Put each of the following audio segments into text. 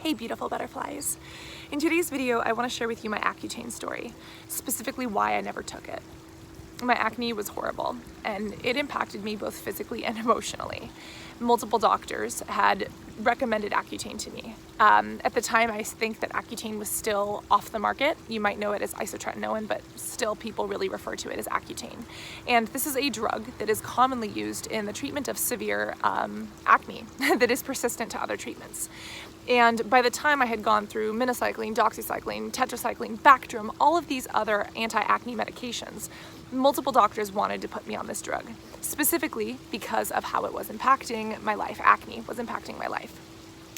Hey beautiful butterflies. In today's video I want to share with you my Accutane story, specifically why I never took it. My acne was horrible and it impacted me both physically and emotionally. Multiple doctors had recommended Accutane to me. At the time I think that Accutane was still off the market. You might know it as Isotretinoin, but still people really refer to it as Accutane. And this is a drug that is commonly used in the treatment of severe acne that is persistent to other treatments. And by the time I had gone through minocycline, doxycycline, tetracycline, Bactrim, all of these other anti-acne medications, multiple doctors wanted to put me on this drug, specifically because of how it was impacting my life. Acne was impacting my life.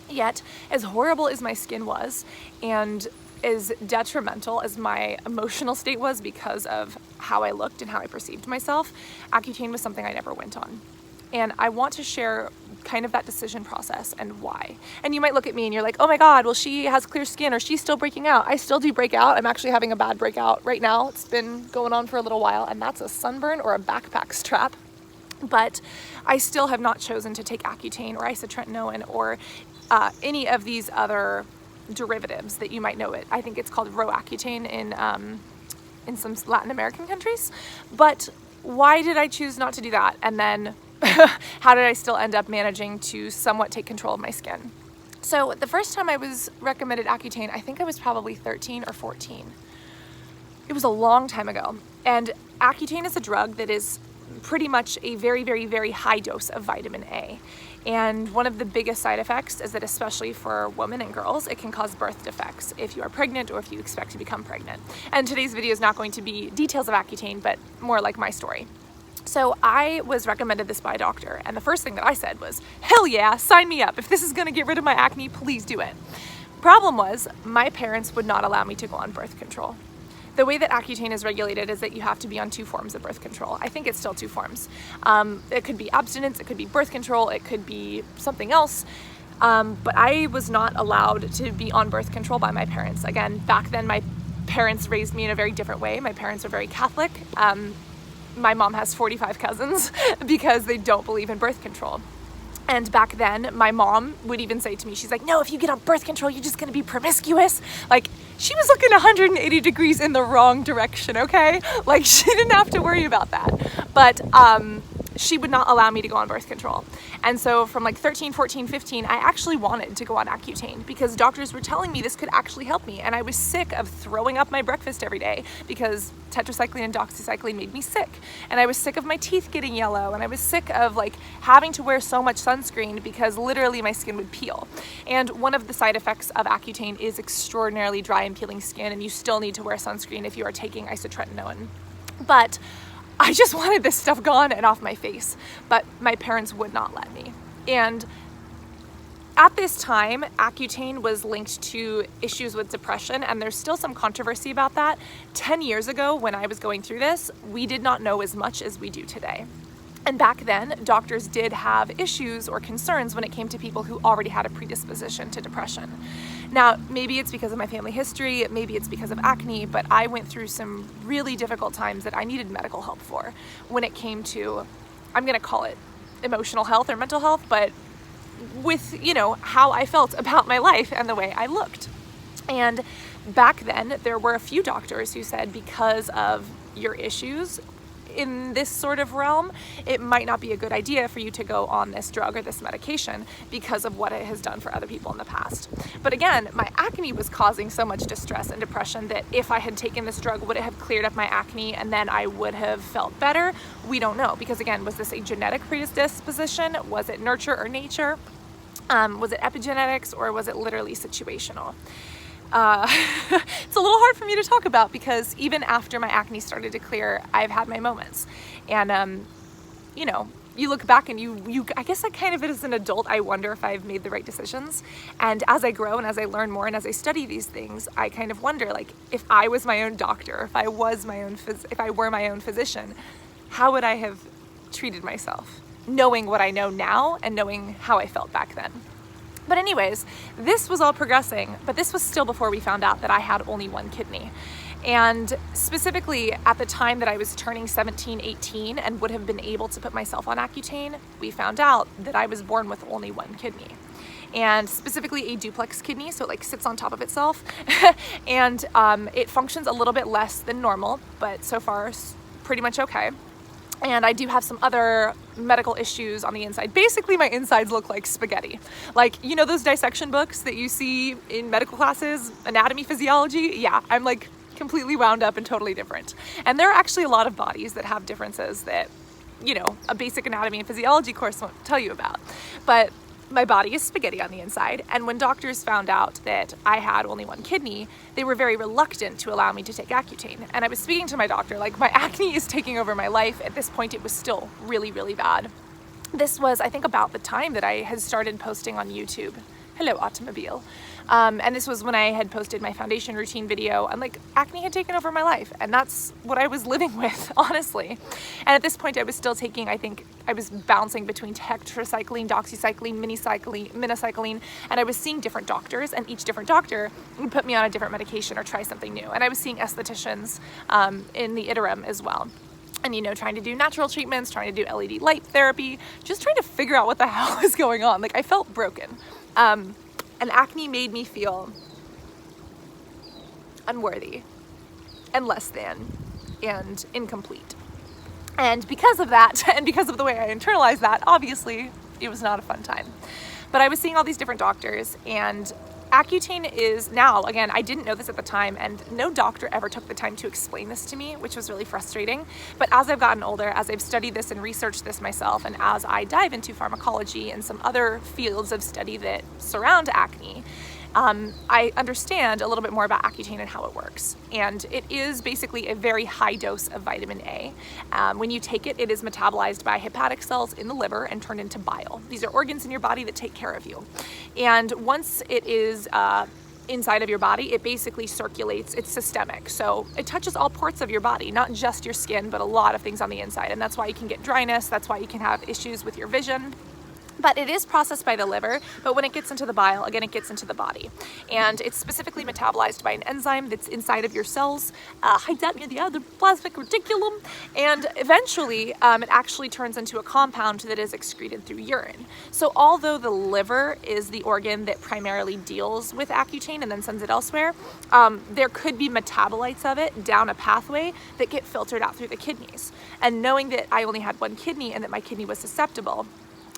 Yet, as horrible as my skin was, and as detrimental as my emotional state was because of how I looked and how I perceived myself, Accutane was something I never went on. And I want to share kind of that decision process and why. And you might look at me and you're like, oh my God, well she has clear skin or she's still breaking out. I still do break out. I'm actually having a bad breakout right now. It's been going on for a little while and that's a sunburn or a backpack strap. But I still have not chosen to take Accutane or Isotretinoin or any of these other derivatives that you might know it. I think it's called Accutane in some Latin American countries. But why did I choose not to do that? And then how did I still end up managing to somewhat take control of my skin? So the first time I was recommended Accutane, I think I was probably 13 or 14. It was a long time ago. And Accutane is a drug that is pretty much a very, very, very high dose of vitamin A. And one of the biggest side effects is that, especially for women and girls, it can cause birth defects if you are pregnant or if you expect to become pregnant. And today's video is not going to be details of Accutane, but more like my story. So I was recommended this by a doctor, and the first thing that I said was, hell yeah, sign me up. If this is gonna get rid of my acne, please do it. Problem was, my parents would not allow me to go on birth control. The way that Accutane is regulated is that you have to be on 2 forms of birth control. I think it's still 2 forms. It could be abstinence, it could be birth control, it could be something else. But I was not allowed to be on birth control by my parents. Again, back then my parents raised me in a very different way. My parents are very Catholic. My mom has 45 cousins because they don't believe in birth control. And back then, my mom would even say to me, she's like, no, if you get on birth control, you're just gonna be promiscuous. Like, she was looking 180 degrees in the wrong direction, okay? Like, she didn't have to worry about that. But she would not allow me to go on birth control. And so from like 13, 14, 15, I actually wanted to go on Accutane because doctors were telling me this could actually help me. And I was sick of throwing up my breakfast every day because tetracycline and doxycycline made me sick. And I was sick of my teeth getting yellow. And I was sick of like having to wear so much sunscreen because literally my skin would peel. And one of the side effects of Accutane is extraordinarily dry and peeling skin. And you still need to wear sunscreen if you are taking Isotretinoin. But I just wanted this stuff gone and off my face, but my parents would not let me. And at this time, Accutane was linked to issues with depression, and there's still some controversy about that. 10 years ago, when I was going through this, we did not know as much as we do today. And back then, doctors did have issues or concerns when it came to people who already had a predisposition to depression. Now, maybe it's because of my family history, maybe it's because of acne, but I went through some really difficult times that I needed medical help for when it came to, I'm gonna call it emotional health or mental health, but with, you know, how I felt about my life and the way I looked. And back then, there were a few doctors who said because of your issues in this sort of realm, it might not be a good idea for you to go on this drug or this medication because of what it has done for other people in the past. But again, my acne was causing so much distress and depression that if I had taken this drug, would it have cleared up my acne and then I would have felt better? We don't know, because again, was this a genetic predisposition? Was it nurture or nature? Was it epigenetics, or was it literally situational? It's a little hard for me to talk about because even after my acne started to clear, I've had my moments. And, you know, you look back and I guess I kind of, as an adult, I wonder if I've made the right decisions. And as I grow and as I learn more and as I study these things, I kind of wonder, like, if I was my own doctor, if I were my own physician, how would I have treated myself, knowing what I know now and knowing how I felt back then. But anyways, this was all progressing, but this was still before we found out that I had only 1 kidney. And specifically at the time that I was turning 17, 18 and would have been able to put myself on Accutane, we found out that I was born with only 1 kidney. and specifically a duplex kidney, so it like sits on top of itself. And it functions a little bit less than normal, but so far pretty much okay. And I do have some other medical issues on the inside. Basically, my insides look like spaghetti. Like, you know those dissection books that you see in medical classes, anatomy, physiology? Yeah, I'm like completely wound up and totally different. And there are actually a lot of bodies that have differences that, you know, a basic anatomy and physiology course won't tell you about. But my body is spaghetti on the inside, and when doctors found out that I had only one kidney, they were very reluctant to allow me to take Accutane. And I was speaking to my doctor, like, my acne is taking over my life. At this point, it was still really, really bad. This was, I think, about the time that I had started posting on YouTube. Hello, automobile. And this was when I had posted my foundation routine video, and like acne had taken over my life, and that's what I was living with, honestly. And at this point I was still taking, I think I was bouncing between tetracycline, doxycycline, minocycline, and I was seeing different doctors, and each different doctor would put me on a different medication or try something new. And I was seeing estheticians in the interim as well. And, you know, trying to do natural treatments, trying to do LED light therapy, just trying to figure out what the hell was going on. Like, I felt broken. And acne made me feel unworthy and less than and incomplete. And because of that, and because of the way I internalized that, obviously it was not a fun time. But I was seeing all these different doctors, and Accutane is now, again, I didn't know this at the time, and no doctor ever took the time to explain this to me, which was really frustrating. But as I've gotten older, as I've studied this and researched this myself, and as I dive into pharmacology and some other fields of study that surround acne, I understand a little bit more about Accutane and how it works. And it is basically a very high dose of vitamin A. When you take it, it is metabolized by hepatic cells in the liver and turned into bile. These are organs in your body that take care of you. And once it is inside of your body, it basically circulates, it's systemic. So it touches all parts of your body, not just your skin, but a lot of things on the inside. And that's why you can get dryness, that's why you can have issues with your vision. But it is processed by the liver, but when it gets into the bile, again, it gets into the body. And it's specifically metabolized by an enzyme that's inside of your cells, hides out near the endoplasmic reticulum, and eventually it actually turns into a compound that is excreted through urine. So although the liver is the organ that primarily deals with Accutane and then sends it elsewhere, there could be metabolites of it down a pathway that get filtered out through the kidneys. And knowing that I only had one kidney and that my kidney was susceptible,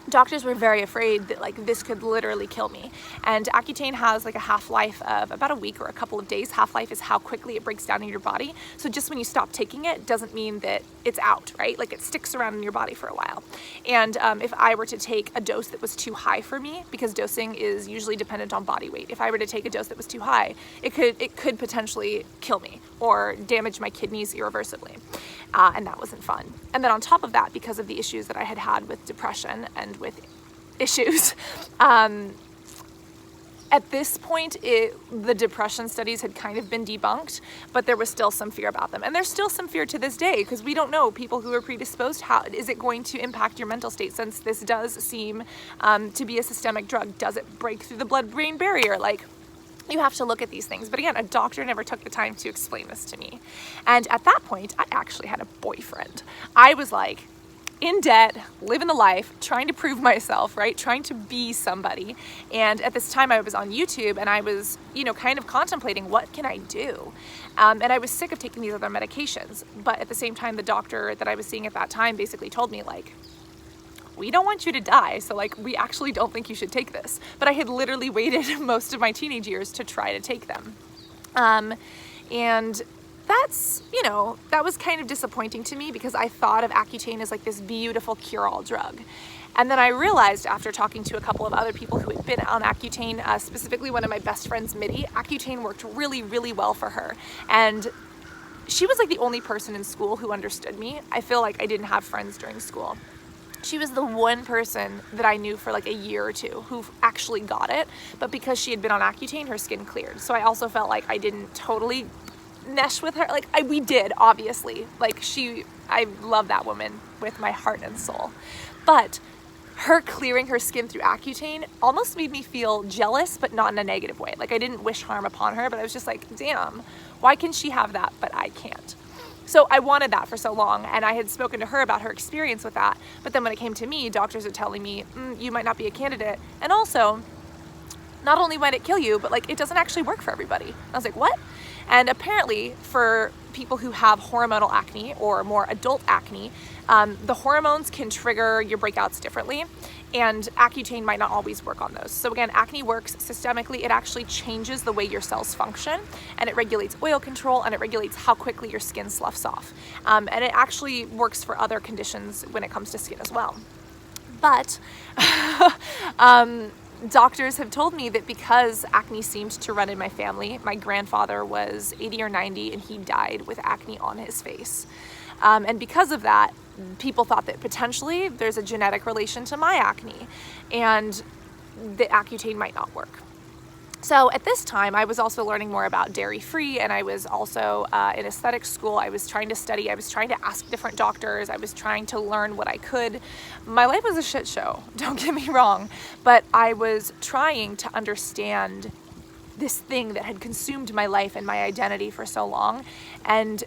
doctors were very afraid that like this could literally kill me. And Accutane has like a half-life of about a week or a couple of days. Half-life is how quickly it breaks down in your body. So just when you stop taking it doesn't mean that it's out, right? Like it sticks around in your body for a while. And if I were to take a dose that was too high for me, because dosing is usually dependent on body weight, if I were to take a dose that was too high, it could potentially kill me or damage my kidneys irreversibly. And that wasn't fun. And then on top of that, because of the issues that I had had with depression and with issues, at this point, the depression studies had kind of been debunked, but there was still some fear about them. And there's still some fear to this day, because we don't know people who are predisposed, how is it going to impact your mental state, since this does seem to be a systemic drug? Does it break through the blood-brain barrier? Like, you have to look at these things. But again, a doctor never took the time to explain this to me. And at that point, I actually had a boyfriend. I was like, in debt, living the life, trying to prove myself, right? Trying to be somebody. And at this time I was on YouTube, and I was, you know, kind of contemplating, what can I do? And I was sick of taking these other medications. But at the same time, the doctor that I was seeing at that time basically told me, like, we don't want you to die, so like, we actually don't think you should take this. But I had literally waited most of my teenage years to try to take them. And that's, you know, that was kind of disappointing to me, because I thought of Accutane as like this beautiful cure-all drug. And then I realized, after talking to a couple of other people who had been on Accutane, specifically one of my best friends, Mitty, Accutane worked really, really well for her. And she was like the only person in school who understood me. I feel like I didn't have friends during school. She was the one person that I knew for like a year or two who actually got it, but because she had been on Accutane, her skin cleared. So I also felt like I didn't totally mesh with her. Like, we did, obviously. Like, I love that woman with my heart and soul. But her clearing her skin through Accutane almost made me feel jealous, but not in a negative way. Like, I didn't wish harm upon her, but I was just like, damn, why can she have that, but I can't? So I wanted that for so long, and I had spoken to her about her experience with that. But then when it came to me, doctors are telling me, you might not be a candidate. And also, not only might it kill you, but like it doesn't actually work for everybody. I was like, what? And apparently for people who have hormonal acne or more adult acne, the hormones can trigger your breakouts differently, and Accutane might not always work on those. So again, acne works systemically. It actually changes the way your cells function, and it regulates oil control, and it regulates how quickly your skin sloughs off. And it actually works for other conditions when it comes to skin as well. But doctors have told me that because acne seemed to run in my family, my grandfather was 80 or 90 and he died with acne on his face. And because of that, people thought that potentially there's a genetic relation to my acne and that Accutane might not work. So at this time, I was also learning more about dairy-free, and I was also in aesthetics school. I was trying to study, I was trying to ask different doctors, I was trying to learn what I could. My life was a shit show, don't get me wrong, but I was trying to understand this thing that had consumed my life and my identity for so long. And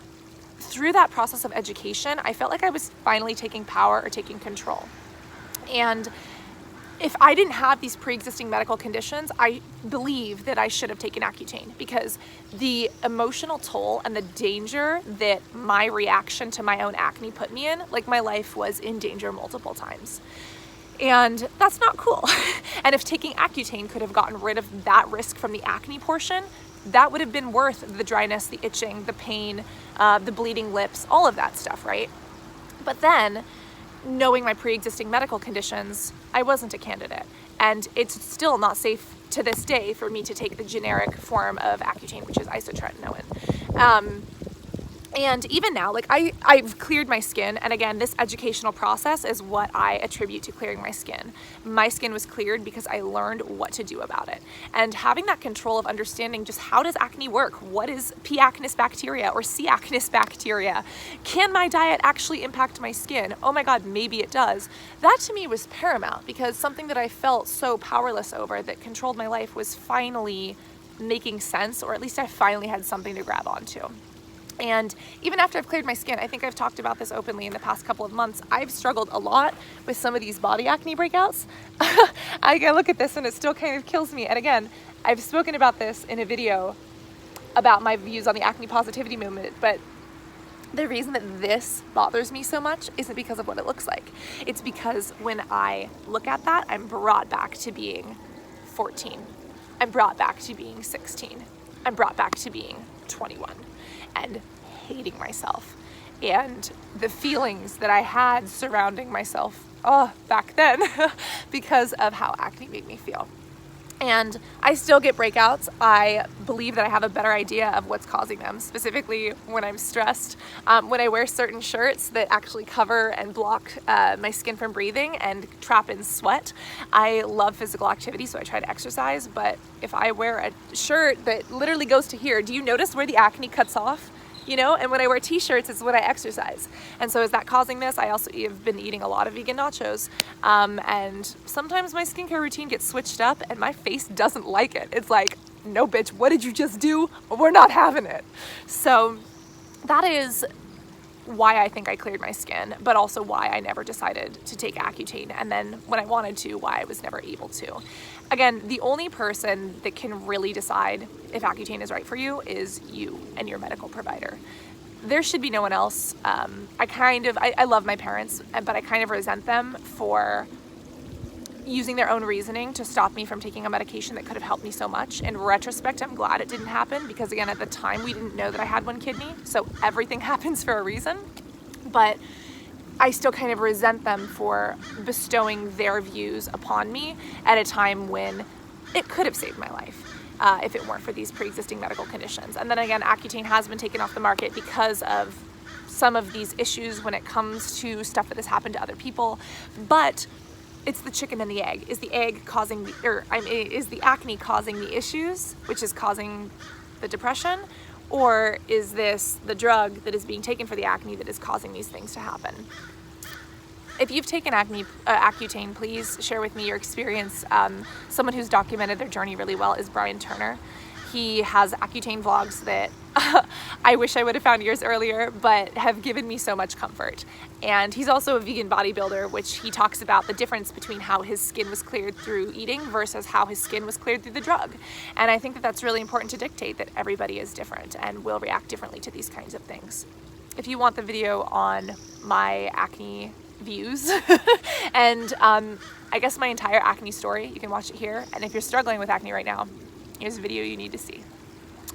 through that process of education, I felt like I was finally taking power or taking control. And if I didn't have these pre-existing medical conditions, I believe that I should have taken Accutane, because the emotional toll and the danger that my reaction to my own acne put me in, like my life was in danger multiple times. And that's not cool. And if taking Accutane could have gotten rid of that risk from the acne portion, that would have been worth the dryness, the itching, the pain, the bleeding lips, all of that stuff, right? But then, knowing my pre-existing medical conditions, I wasn't a candidate. And it's still not safe to this day for me to take the generic form of Accutane, which is Isotretinoin. And even now, like I've cleared my skin, and again, this educational process is what I attribute to clearing my skin. My skin was cleared because I learned what to do about it. And having that control of understanding just how does acne work? What is P. acnes bacteria or C. acnes bacteria? Can my diet actually impact my skin? Oh my God, maybe it does. That to me was paramount, because something that I felt so powerless over that controlled my life was finally making sense, or at least I finally had something to grab onto. And even after I've cleared my skin, I think I've talked about this openly in the past couple of months, I've struggled a lot with some of these body acne breakouts. I look at this and it still kind of kills me. And again, I've spoken about this in a video about my views on the acne positivity movement, but the reason that this bothers me so much isn't because of what it looks like. It's because when I look at that, I'm brought back to being 14. I'm brought back to being 16. I'm brought back to being 21. And hating myself, and the feelings that I had surrounding myself back then because of how acne made me feel. And I still get breakouts. I believe that I have a better idea of what's causing them, specifically when I'm stressed, when I wear certain shirts that actually cover and block my skin from breathing and trap in sweat. I love physical activity, so I try to exercise, but if I wear a shirt that literally goes to here, do you notice where the acne cuts off? You know, and when I wear t-shirts, it's when I exercise. And so is that causing this? I also have been eating a lot of vegan nachos. And sometimes my skincare routine gets switched up and my face doesn't like it. It's like, no bitch, what did you just do? We're not having it. So that is why I think I cleared my skin, but also why I never decided to take Accutane. And then when I wanted to, why I was never able to. Again, the only person that can really decide if Accutane is right for you is you and your medical provider. There should be no one else. I love my parents, but I kind of resent them for using their own reasoning to stop me from taking a medication that could have helped me so much. In retrospect, I'm glad it didn't happen, because again, at the time we didn't know that I had one kidney, so everything happens for a reason. But I still kind of resent them for bestowing their views upon me at a time when it could have saved my life if it weren't for these pre-existing medical conditions. And then again, Accutane has been taken off the market because of some of these issues when it comes to stuff that has happened to other people. But it's the chicken and the egg. Is the egg causing is the acne causing the issues, which is causing the depression? Or is this the drug that is being taken for the acne that is causing these things to happen? If you've taken Accutane, please share with me your experience. Someone who's documented their journey really well is Brian Turner. He has Accutane vlogs that I wish I would have found years earlier, but have given me so much comfort. And he's also a vegan bodybuilder, which he talks about the difference between how his skin was cleared through eating versus how his skin was cleared through the drug. And I think that that's really important to dictate that everybody is different and will react differently to these kinds of things. If you want the video on my acne views and I guess my entire acne story, you can watch it here. And if you're struggling with acne right now, here's a video you need to see.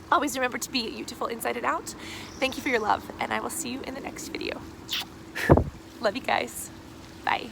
Always remember to be beautiful inside and out. Thank you for your love, and I will see you in the next video. Love you guys. Bye.